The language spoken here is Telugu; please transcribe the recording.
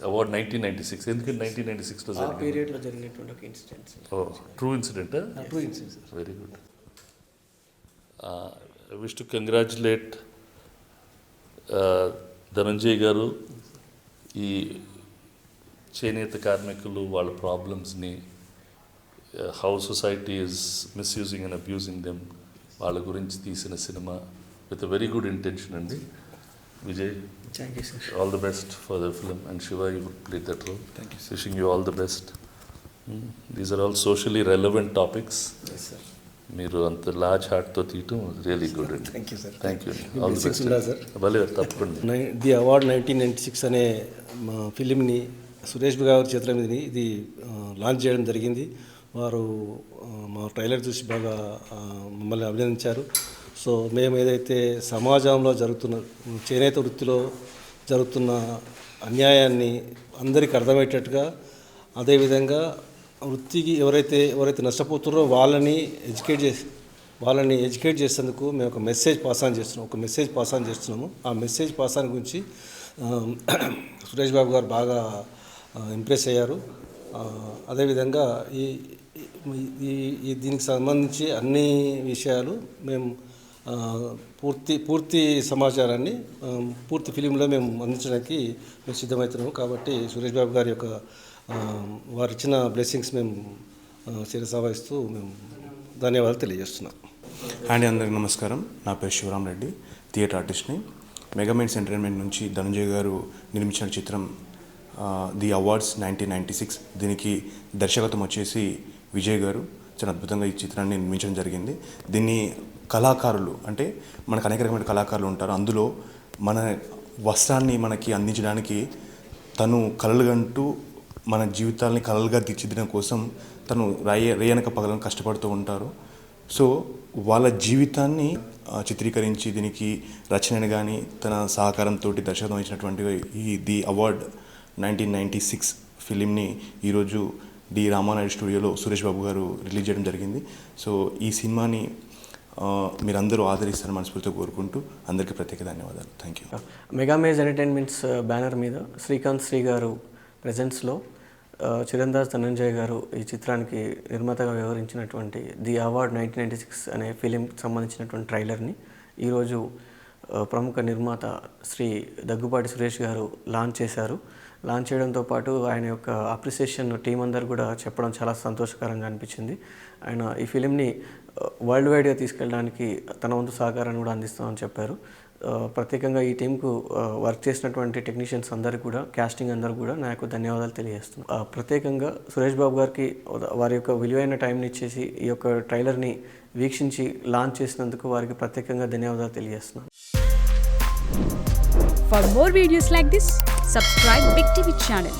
అవార్డ్ 1996. ఎందుకంటే 1996లో ఆ పీరియడ్లో జరిగినటువంటి ఒక incidents. True incident. True incident. Very good. Wish to congratulate Dhananjay గారు. ఈ చేనేత కార్మికులు వాళ్ళ ప్రాబ్లమ్స్ని, how society is misusing and abusing them, వాళ్ళ గురించి తీసిన cinema with very good intention అండి. Vijay, thank you sir. all the best for the film, and Shiva, you played that role. Thank you, sir. Wishing you all the best. These are all socially relevant topics. Yes sir. మీరు అంత లార్జ్ హార్ట్తో తీయటం రియలీ గుడ్ అండి. Thank you sir. Thank you. All the best. Sir. భలే, తప్పకుండా. ది అవార్డ్ 1996 అనే మా ఫిలింని సురేష్ గారి చేతుల మీద ఇది లాంచ్ చేయడం జరిగింది. వారు మా ట్రైలర్ చూసి బాగా మమ్మల్ని అభినందించారు. సో మేము ఏదైతే సమాజంలో జరుగుతున్న చేనేత వృత్తిలో జరుగుతున్న అన్యాయాన్ని అందరికీ అర్థమయ్యేటట్టుగా, అదేవిధంగా వృత్తికి ఎవరైతే నష్టపోతున్నారో వాళ్ళని ఎడ్యుకేట్ చేసేందుకు మేము ఒక మెసేజ్ పాస్ ఆన్ చేస్తున్నాము. ఆ మెసేజ్ పాస్ ఆన్ గురించి సురేష్ బాబు గారు బాగా ఇంప్రెస్ అయ్యారు. అదేవిధంగా ఈ దీనికి సంబంధించి అన్ని విషయాలు మేము పూర్తి సమాచారాన్ని పూర్తి ఫిలింలో మేము అందించడానికి మేము సిద్ధమవుతున్నాము. కాబట్టి సురేష్ బాబు గారి యొక్క వారు ఇచ్చిన బ్లెస్సింగ్స్ మేము శిరసావహిస్తూ మేము ధన్యవాదాలు తెలియజేస్తున్నాం. అండ్ అందరికీ నమస్కారం. నా పేరు శివరామ్ రెడ్డి, థియేటర్ ఆర్టిస్ట్ని. మెగామైన్స్ ఎంటర్టైన్మెంట్ నుంచి ధనంజయ్ గారు నిర్మించిన చిత్రం ది అవార్డ్స్ 1996. దీనికి దర్శకత్వం వచ్చేసి విజయ్ గారు చాలా అద్భుతంగా ఈ చిత్రాన్ని నిర్మించడం జరిగింది. దీన్ని కళాకారులు, అంటే మనకు అనేక రకమైన కళాకారులు ఉంటారు. అందులో మన వస్త్రాన్ని మనకి అందించడానికి తను కలలుగంటూ మన జీవితాలని కలలుగా తీర్చిదిద్దడం కోసం తను రేయనక పగలను కష్టపడుతూ ఉంటారు. సో వాళ్ళ జీవితాన్ని చిత్రీకరించి దీనికి రచనని కానీ తన సహకారంతో దర్శకత్వం ఇచ్చినటువంటి ఈ ది అవార్డ్ 1996 ఫిలింని ఈరోజు డి రామానాయుడు స్టూడియోలో సురేష్ బాబు గారు రిలీజ్ చేయడం జరిగింది. సో ఈ సినిమాని మీరందరూ ఆదరిస్తారని మనస్ఫూర్తిగా కోరుకుంటూ అందరికీ ప్రత్యేక ధన్యవాదాలు. Thank you. మెగామేజ్ ఎంటర్టైన్మెంట్స్ బ్యానర్ మీద శ్రీకాంత్ శ్రీ గారు ప్రెజెన్స్లో చిరందాస్ ధనంజయ్ గారు ఈ చిత్రానికి నిర్మాతగా వ్యవహరించినటువంటి ది అవార్డ్ 1996 అనే ఫిలింకి సంబంధించినటువంటి ట్రైలర్ని ఈరోజు ప్రముఖ నిర్మాత శ్రీ దగ్గుపాటి సురేష్ గారు లాంచ్ చేశారు. లాంచ్ చేయడంతో పాటు ఆయన యొక్క అప్రిసియేషన్ టీం అందరు కూడా చెప్పడం చాలా సంతోషకరంగా అనిపించింది. ఆయన ఈ ఫిలింని వరల్డ్ వైడ్గా తీసుకెళ్ళడానికి తన వంతు సహకారాన్ని కూడా అందిస్తామని చెప్పారు. ప్రత్యేకంగా ఈ టీంకు వర్క్ చేసినటువంటి టెక్నీషియన్స్ అందరికీ కూడా, కాస్టింగ్ అందరూ కూడా నా యొక్క ధన్యవాదాలు తెలియజేస్తున్నాను. ప్రత్యేకంగా సురేష్ బాబు గారికి వారి యొక్క విలువైన టైంని ఇచ్చేసి ఈ యొక్క ట్రైలర్ని వీక్షించి లాంచ్ చేసినందుకు వారికి ప్రత్యేకంగా ధన్యవాదాలు తెలియజేస్తున్నాను. For more videos like this, subscribe Big TV channel.